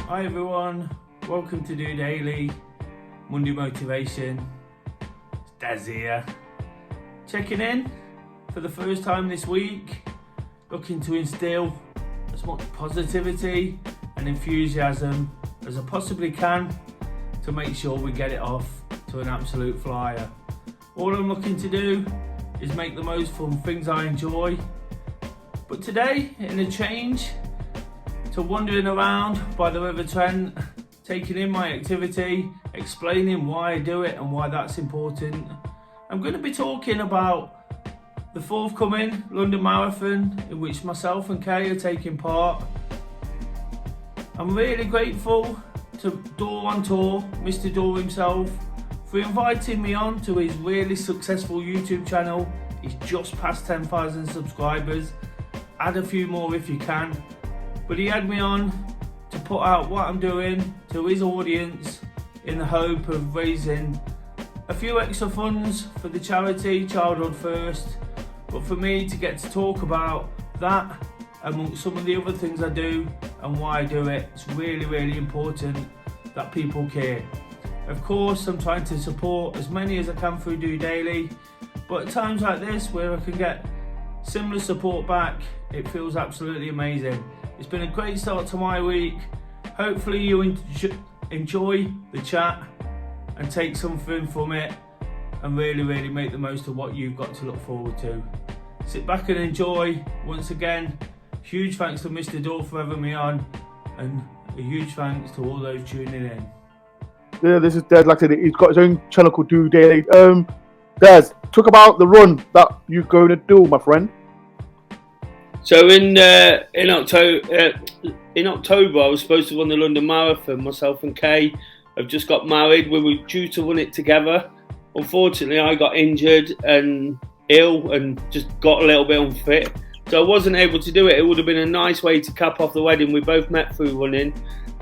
Hi everyone, welcome to DOdaily, Monday Motivation. It's Daz here, checking in for the first time this week, looking to instill as much positivity and enthusiasm as I possibly can to make sure we get it off to an absolute flyer. All I'm looking to do is make the most from things I enjoy, but today, in a change to wandering around by the River Trent, taking in my activity, explaining why I do it and why that's important, I'm going to be talking about the forthcoming London Marathon in which myself and Kay are taking part. I'm really grateful to Dore on Tour, Mr Dore himself, for inviting me on to his really successful YouTube channel. He's just past 10,000 subscribers. Add a few more if you can. But he had me on to put out what I'm doing to his audience in the hope of raising a few extra funds for the charity Childhood First. But for me to get to talk about that amongst some of the other things I do and why I do it, it's really important that people care. Of course, I'm trying to support as many as I can through DOdaily, but at times like this where I can get similar support back, it feels absolutely amazing. It's been a great start to my week. Hopefully you enjoy the chat and take something from it and really make the most of what you've got to look forward to. Sit back and enjoy. Once again, huge thanks to Mr Dore for having me on, and a huge thanks to all those tuning in. Yeah, this is Daz. Like I said, he's got his own channel called DOdaily. Daz, talk about the run that you're going to do, my friend. So in October, I was supposed to run the London Marathon. Myself and Kay have just got married. We were due to run it together. Unfortunately, I got injured and ill and just got a little bit unfit, so I wasn't able to do it. It would have been a nice way to cap off the wedding. We both met through running,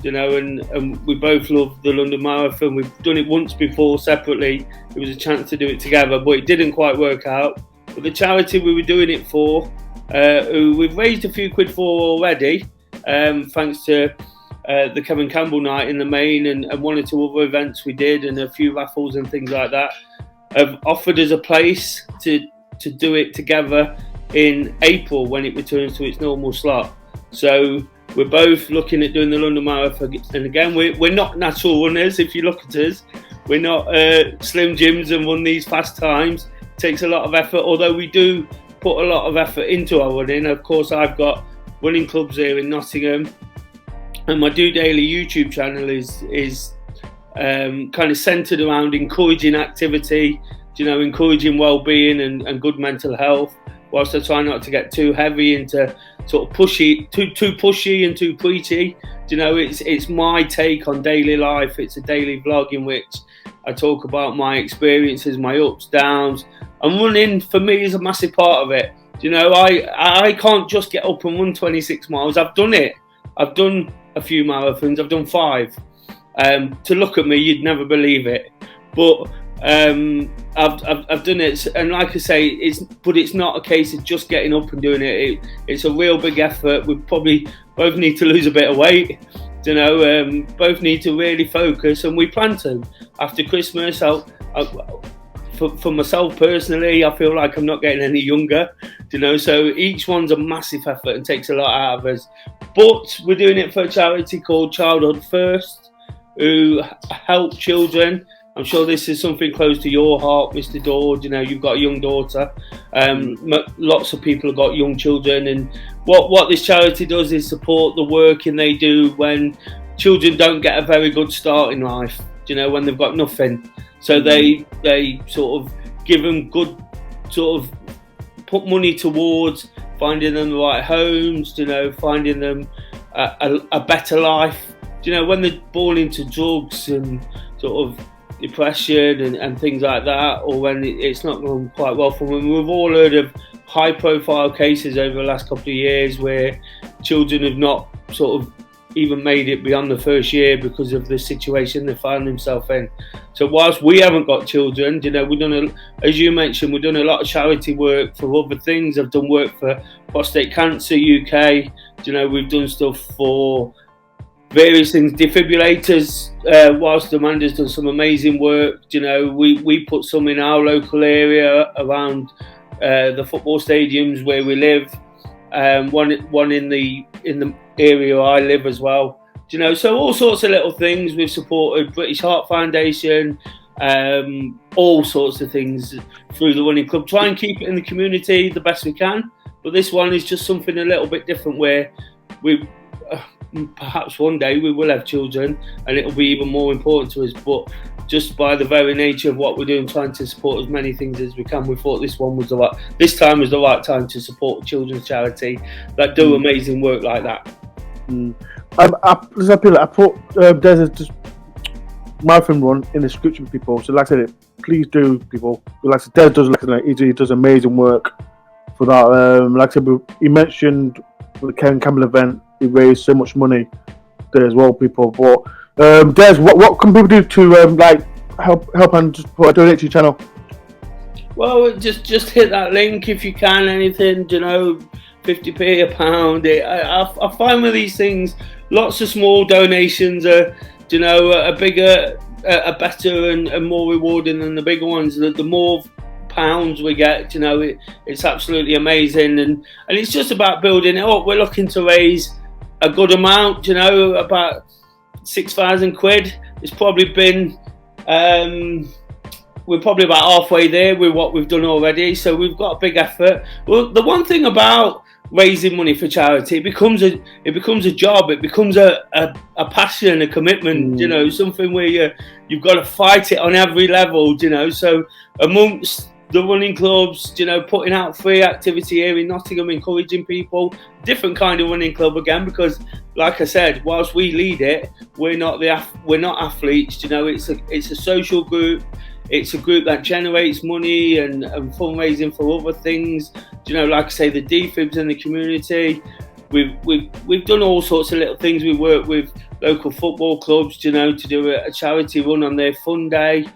and we both love the London Marathon. We've done it once before separately. It was a chance to do it together, but it didn't quite work out. But the charity we were doing it for, who we've raised a few quid for already, thanks to the Kevin Campbell night in the main and one or two other events we did and a few raffles and things like that, have offered us a place to do it together in April when it returns to its normal slot. So we're both looking at doing the London Marathon, and again, we're not natural runners. If you look at us, we're not Slim Jims and run these fast times. It takes a lot of effort, although we do put a lot of effort into our running. Of course, I've got running clubs here in Nottingham, and my DOdaily YouTube channel is kind of centred around encouraging activity, encouraging well-being and good mental health, whilst I try not to get too heavy into sort of too pushy and too preachy. It's my take on daily life. It's a daily vlog in which I talk about my experiences, my ups, downs, and running for me is a massive part of it. I can't just get up and run 26 miles. I've done it. I've done a few marathons. I've done 5. To look at me, you'd never believe it. But I've done it, and like I say, it's not a case of just getting up and doing it. It's a real big effort. We probably both need to lose a bit of weight. Both need to really focus, and we plan to. After Christmas, for myself personally, I feel like I'm not getting any younger. So each one's a massive effort and takes a lot out of us. But we're doing it for a charity called Childhood First, who help children. I'm sure this is something close to your heart, Mr Dore. You've got a young daughter. Lots of people have got young children, and what this charity does is support the working they do when children don't get a very good start in life. When they've got nothing. So they sort of give them good, sort of put money towards finding them the right homes. Finding them a better life. When they're born into drugs and sort of depression and things like that, or when it's not going quite well for them. We've all heard of high profile cases over the last couple of years where children have not sort of even made it beyond the first year because of the situation they found themselves in. So whilst we haven't got children, we've done, as you mentioned, we've done a lot of charity work for other things. I've done work for Prostate Cancer UK, we've done stuff for various things, defibrillators. Whilst Amanda's done some amazing work, we put some in our local area around the football stadiums where we live. One in the area I live as well. So all sorts of little things. We've supported British Heart Foundation, all sorts of things through the running club. Try and keep it in the community the best we can. But this one is just something a little bit different, where we perhaps one day we will have children, and it'll be even more important to us. But just by the very nature of what we're doing, trying to support as many things as we can, we thought this time was the right time to support a children's charity that do amazing work like that. I put there's a marathon run in the description, people. So like I said, please do, people. Like I said, Des he does amazing work for that. Like I said, he mentioned the Ken Campbell event. He raised so much money there as well, people. But Des, what can people do to help and just donate to your channel? Well, just hit that link if you can. Anything, 50p, a pound. I find with these things, lots of small donations are, a bigger, a better and more rewarding than the bigger ones. The more pounds we get, it's absolutely amazing, and it's just about building it up. We're looking to raise a good amount, about 6,000 quid. It's probably been, we're probably about halfway there with what we've done already, so we've got a big effort. Well, the one thing about raising money for charity, it becomes a job, it becomes a passion, a commitment, something where you've got to fight it on every level, so amongst the running clubs, putting out free activity here in Nottingham, encouraging people, different kind of running club again, because like I said, whilst we lead it, we're not athletes, it's a social group. It's a group that generates money and fundraising for other things. Like I say, the defibs in the community. We've done all sorts of little things. We work with local football clubs, to do a charity run on their fun day.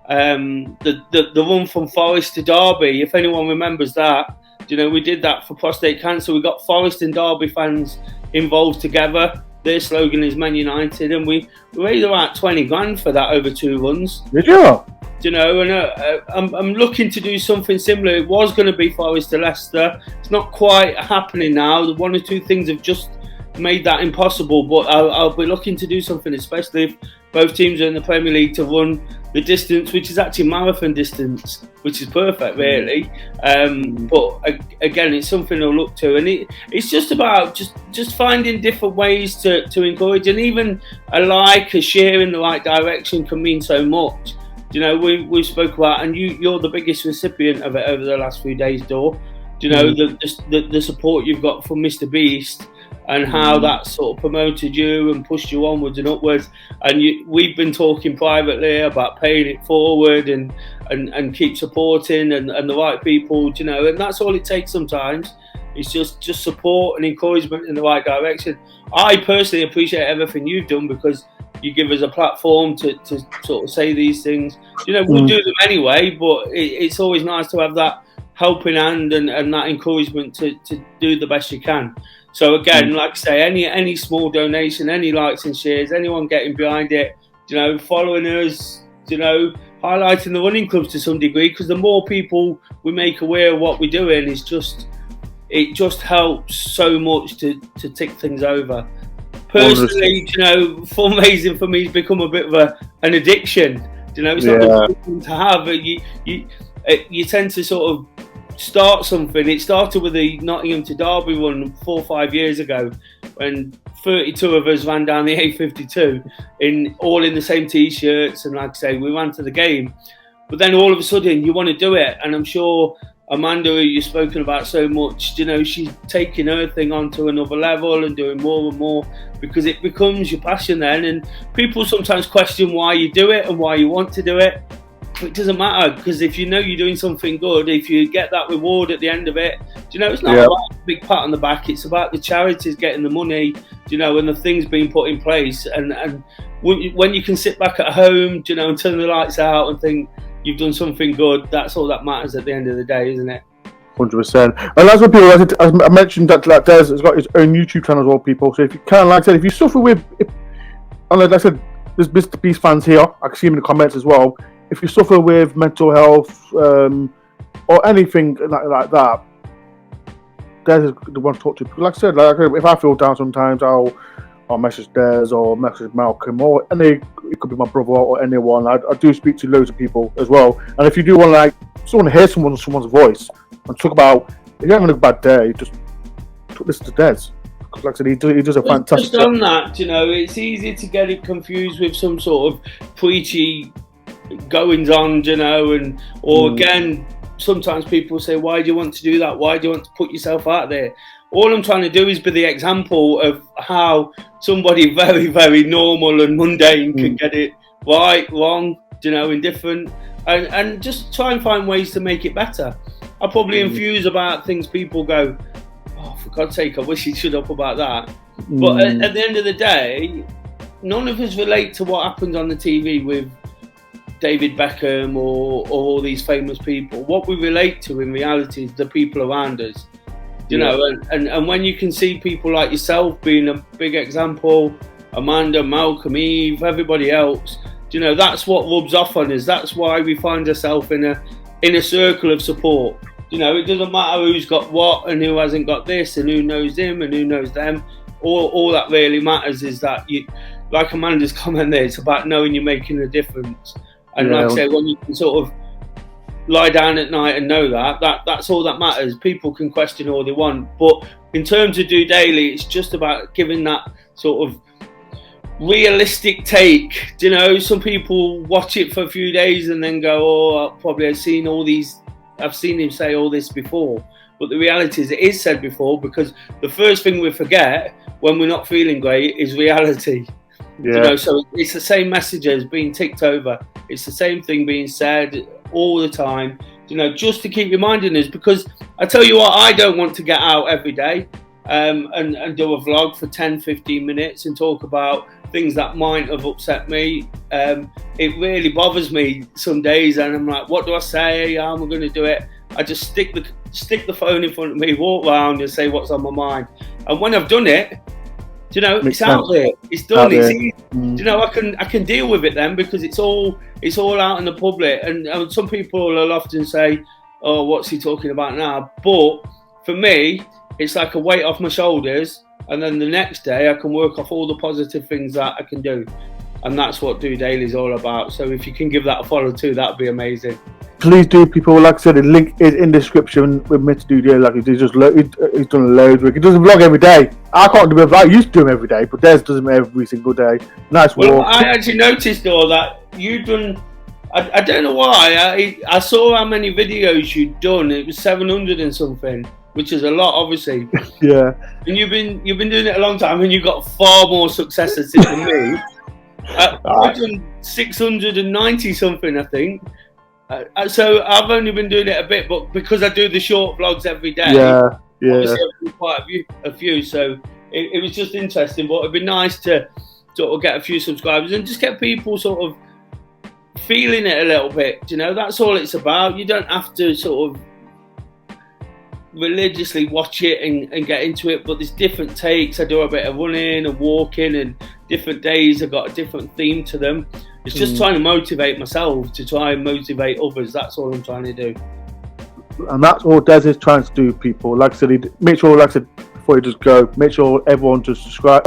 The run from Forest to Derby, if anyone remembers that, we did that for prostate cancer. We got Forest and Derby fans involved together. Their slogan is Man United, and we raised about 20 grand for that over 2 runs. Did you? I'm looking to do something similar. It was going to be Forest to Leicester. It's not quite happening now. 1 or 2 things have just made that impossible, but I'll be looking to do something, especially if both teams are in the Premier League, to run the distance, which is actually marathon distance, which is perfect, really. But again, it's something I'll look to, and it's just about just finding different ways to encourage, and even a share in the right direction can mean so much. We spoke about, and you're the biggest recipient of it over the last few days, Dore. The support you've got from Mr Beast, and how that sort of promoted you and pushed you onwards and upwards. And we've been talking privately about paying it forward and keep supporting and the right people, and that's all it takes sometimes. It's just support and encouragement in the right direction. I personally appreciate everything you've done, because you give us a platform to sort of say these things. We'll do them anyway, but it's always nice to have that helping hand and that encouragement to do the best you can. So again, like I say, any small donation, any likes and shares, anyone getting behind it, following us, highlighting the running clubs to some degree, because the more people we make aware of what we're doing, it just helps so much to tick things over. Personally, fundraising for me has become a bit of an addiction. It's not a good thing to have. You tend to sort of start something. It started with the Nottingham to Derby run 4 or 5 years ago, when 32 of us ran down the A52 all in the same t-shirts, and like I say, we ran to the game. But then all of a sudden you want to do it, and I'm sure Amanda, who you've spoken about so much, she's taking her thing onto another level and doing more and more, because it becomes your passion then. And people sometimes question why you do it and why you want to do it. But it doesn't matter, because if you're doing something good, if you get that reward at the end of it, it's not about a big pat on the back. It's about the charities getting the money, and the things being put in place. And when you can sit back at home, and turn the lights out and think you've done something good, that's all that matters at the end of the day, isn't it? 100%. And that's what people, as I mentioned, that Des has got his own YouTube channel as well, people. So if you can, like I said, if you suffer with And like I said, there's Mr Beast fans here. I can see them in the comments as well. If you suffer with mental health or anything like that, Des is the one to talk to. Like I said, if I feel down sometimes, I'll message Des or message Malcolm or it could be my brother or anyone. I do speak to loads of people as well. And if you do want to hear someone's voice and talk about, if you're having a bad day, just listen to Des. Because like I said, he does a fantastic job. Just on that, it's easy to get it confused with some sort of preachy goings on, again, sometimes people say, why do you want to do that? Why do you want to put yourself out there? All I'm trying to do is be the example of how somebody very, very normal and mundane can get it right, wrong, indifferent, and just try and find ways to make it better. I probably infuse about things people go, oh, for God's sake, I wish he'd shut up about that. But at the end of the day, none of us relate to what happens on the TV with David Beckham or all these famous people. What we relate to in reality is the people around us. And when you can see people like yourself being a big example, Amanda, Malcolm, Eve, everybody else, that's what rubs off on us. That's why we find ourselves in a circle of support. It doesn't matter who's got what and who hasn't got this and who knows him and who knows them. All that really matters is that you, like Amanda's comment there, it's about knowing you're making a difference. And like I say, when you can sort of lie down at night and know that's all that matters. People can question all they want, but in terms of DOdaily, it's just about giving that sort of realistic take. Some people watch it for a few days and then go, oh, I've seen him say all this before. But the reality is, it is said before, because the first thing we forget when we're not feeling great is reality. So it's the same messages being ticked over. It's the same thing being said all the time, just to keep reminding us. Because I tell you what, I don't want to get out every day and do a vlog for 10-15 minutes and talk about things that might have upset me. It really bothers me some days, and I'm like, what do I say? How am I going to do it? I just stick the phone in front of me, walk around and say what's on my mind. And when I've done it, it's out there. It's done. It's easy. I can deal with it then, because it's all out in the public. And some people will often say, "Oh, what's he talking about now?" But for me, it's like a weight off my shoulders, and then the next day I can work off all the positive things that I can do, and that's what DOdaily is all about. So if you can give that a follow too, that'd be amazing. Please do, people. Like I said, the link is in the description with Mr Dore. Like he's done loads of work. He does a vlog every day. I can't do a vlog. I used to do them every day, but Des does them every single day. Nice work. Well, I actually noticed though that you've done. I don't know why. I saw how many videos you'd done. It was 700 and something, which is a lot, obviously. Yeah. And you've been doing it a long time, and you've got far more successes than me. I've done 690 something, I think. So I've only been doing it a bit, but because I do the short vlogs every day, obviously I've done quite a few. So it was just interesting, but it'd be nice to sort of get a few subscribers and just get people sort of feeling it a little bit. That's all it's about. You don't have to sort of religiously watch it and get into it, but there's different takes. I do a bit of running and walking, and different days have got a different theme to them. It's just trying to motivate myself to try and motivate others. That's all I'm trying to do. And that's all Des is trying to do, people. Like I said, make sure, like I said before you just go, make sure everyone just subscribe,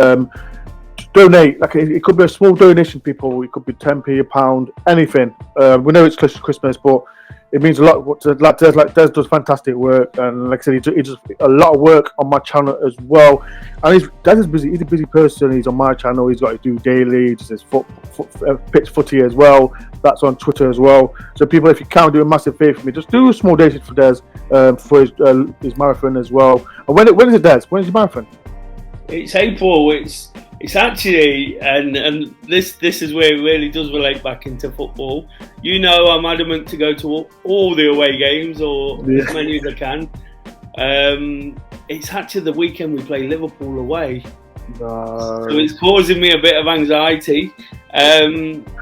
donate. Like it could be a small donation, people. It could be 10p, a pound, anything. We know it's close to Christmas, but it means a lot. Like Des does fantastic work, and like I said, he does a lot of work on my channel as well. And Des is busy. He's a busy person. He's on my channel. He's got to DOdaily. He does his pitch footy as well. That's on Twitter as well. So people, if you can do a massive favour for me, just do a small donation for Des for his marathon as well. And when is it, Des? When is your marathon? It's April. It's actually, and this is where it really does relate back into football. I'm adamant to go to all the away games, or as many as I can. It's actually the weekend we play Liverpool away. So it's causing me a bit of anxiety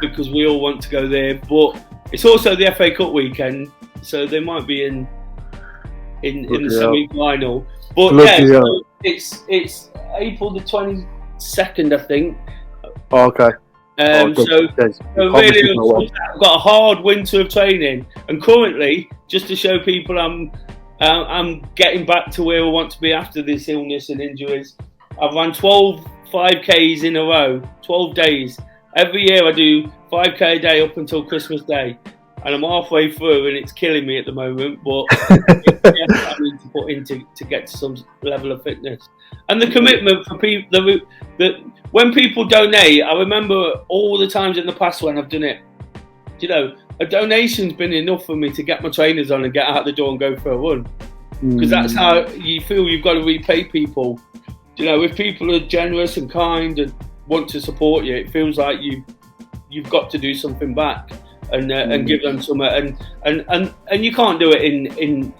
because we all want to go there. But it's also the FA Cup weekend, so they might be in the semi-final. But so it's April the 22nd, I think. Oh, okay. So really, I've got a hard winter of training, and currently, just to show people I'm getting back to where I want to be after this illness and injuries. I've run 12 5Ks in a row, 12 days. Every year I do 5K a day up until Christmas Day, and I'm halfway through, and it's killing me at the moment. But I need to put in to get to some level of fitness, and the commitment for people. When people donate, I remember all the times in the past when I've done it. You know, a donation's been enough for me to get my trainers on and get out the door and go for a run, because that's how you feel. You've got to repay people. You know, if people are generous and kind and want to support you, it feels like you've got to do something back and give them some and you can't do it in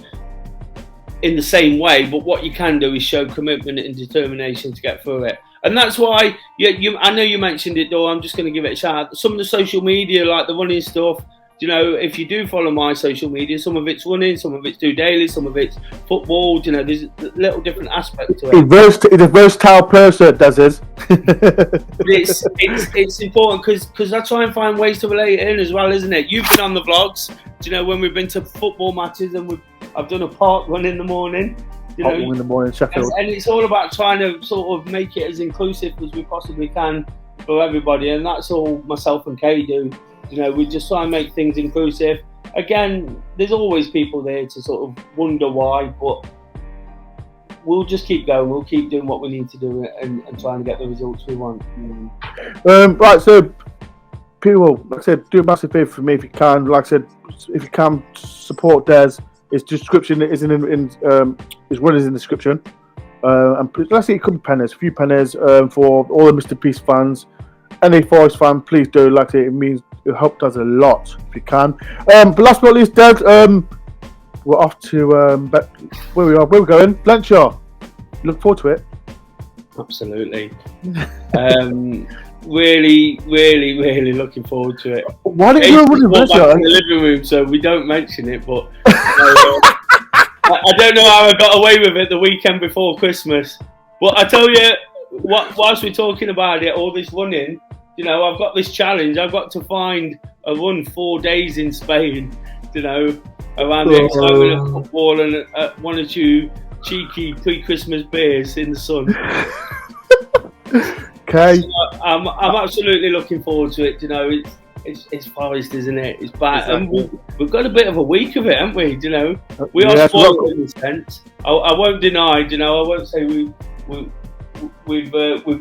the same way, but what you can do is show commitment and determination to get through it. And that's why I know you mentioned it, Dore. I'm just going to give it a shout out. Some of the social media, like the running stuff, you know, if you do follow my social media, some of it's running, some of it's DOdaily, some of it's football. You know, there's a little different aspect to it. It's a versatile person, does it? It's important because I try and find ways to relate it in as well, isn't it? You've been on the vlogs, you know, when we've been to football matches, and I've done a park run in the morning. You know, in the morning, Sheffield. And it's all about trying to sort of make it as inclusive as we possibly can for everybody, and that's all myself and Kay do. You know, we just try and make things inclusive. Again, there's always people there to sort of wonder why, but we'll just keep going. We'll keep doing what we need to do and trying to get the results we want. Right, so people, like I said, do a massive favour for me if you can. Like I said, if you can support Des, his description is his run is in the description. And let's say it could be pennies, a few pennies for all the Mr Peace fans. Any Forest fan, please do. Like I say, it helped us a lot if you can. But last but not least, Des, we're off to where we going? Blanchard. Look forward to it. Absolutely. Really, really, really looking forward to it. Why didn't you run in the living room, so we don't mention it, but I don't know how I got away with it the weekend before Christmas. But I tell you, whilst we're talking about it, all this running, you know, I've got this challenge. I've got to find a run 4 days in Spain, you know, around the excitement of football and one or two cheeky pre-Christmas beers in the sun. Okay. So I'm absolutely looking forward to it. You know, it's Forest, isn't it? It's back, exactly. And we've got a bit of a week of it, haven't we? You know, we are spoiled in a sense. I won't deny. You know, I won't say we've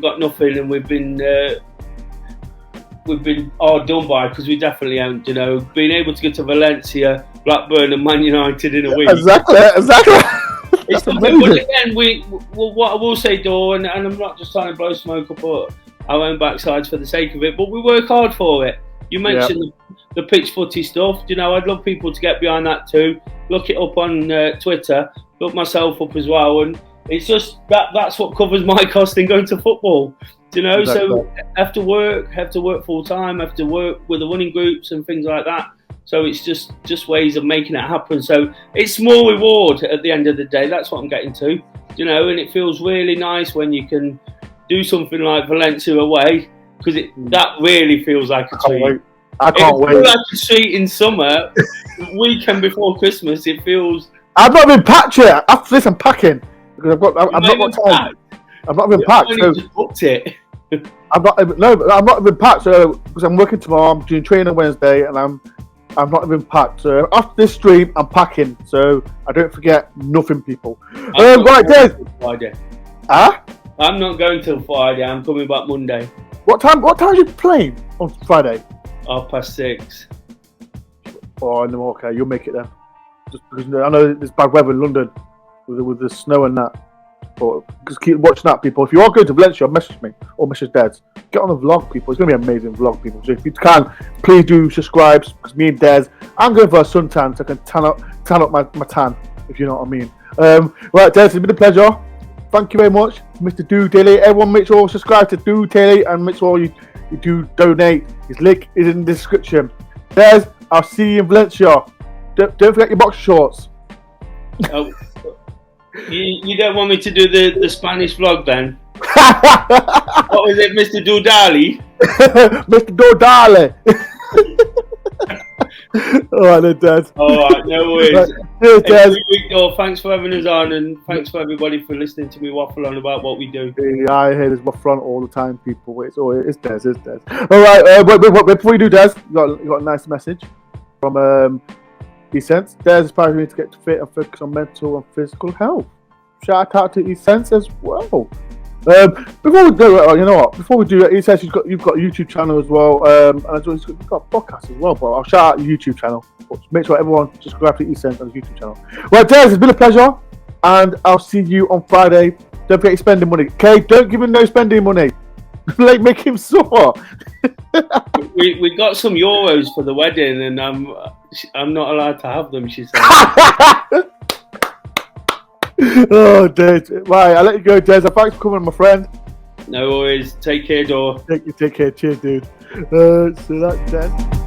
got nothing and we've been hard done by, because we definitely haven't. You know, being able to get to Valencia, Blackburn, and Man United in a week. Exactly. It's something, but again, what I will say, Dore, and I'm not just trying to blow smoke up our own backsides for the sake of it, but we work hard for it. You mentioned the pitch footy stuff. You know, I'd love people to get behind that too. Look it up on Twitter. Look myself up as well, and it's just that's what covers my cost in going to football. You know, exactly. So have to work full time, have to work with the running groups and things like that. So it's just ways of making it happen. So it's small reward at the end of the day. That's what I'm getting to, you know. And it feels really nice when you can do something like Valencia away, because that really feels like a treat. I can't wait. It feels like a treat in summer. Weekend before Christmas, it feels. I've not been packed yet. After this, I'm packing because I've not got time. I've not been packed. So just booked it. I've not been packed. So because I'm working tomorrow, I'm doing training on Wednesday, and I've not even packed. So after this stream, I'm packing. So I don't forget nothing, people. Right, Des. Friday. Huh? I'm not going till Friday. I'm coming back Monday. What time are you playing on Friday? 6:30. Oh, no, okay. You'll make it then. Just because I know there's bad weather in London with the snow and that. But just keep watching that, people. If you are going to Valencia, message me or message Des. Get on the vlog, people. It's going to be an amazing vlog, people. So if you can, please do subscribe, because me and Des, I'm going for a suntan so I can tan up my tan, if you know what I mean. Right, Des, it's been a pleasure. Thank you very much, Mr DOdaily. Everyone, make sure you subscribe to DOdaily and make sure you do donate. His link is in the description. Des, I'll see you in Valencia. Don't forget your boxer shorts. Oh. You don't want me to do the Spanish vlog then? What was it, Mr Dore? Mr DOdaily. Alright then, Des. Alright, no worries. Right. Cheers, Des. Thanks for having us on, and thanks for everybody for listening to me waffle on about what we do. Yeah, I hear this waffle on all the time, people. It's Des, it's Des. Alright, before we do, Des, you got a nice message from Essence. Des inspiring me to get fit and focus on mental and physical health. Shout out to Essence as well. Before we do, you know what? Before we do it, Essence, you've got a YouTube channel as well, and as well, you've got a podcast as well. But I'll shout out your YouTube channel. But make sure everyone subscribe to Essence on his YouTube channel. Well, Des, it's been a pleasure, and I'll see you on Friday. Don't forget your spending money. Okay, don't give him no spending money. Like, make him sore. we got some euros for the wedding, and I'm not allowed to have them, she said. Oh, Des. Right, I'll let you go, Des. Thanks for coming, my friend. No worries. Take care, Dore. Take care. Cheers, dude. So that's Des.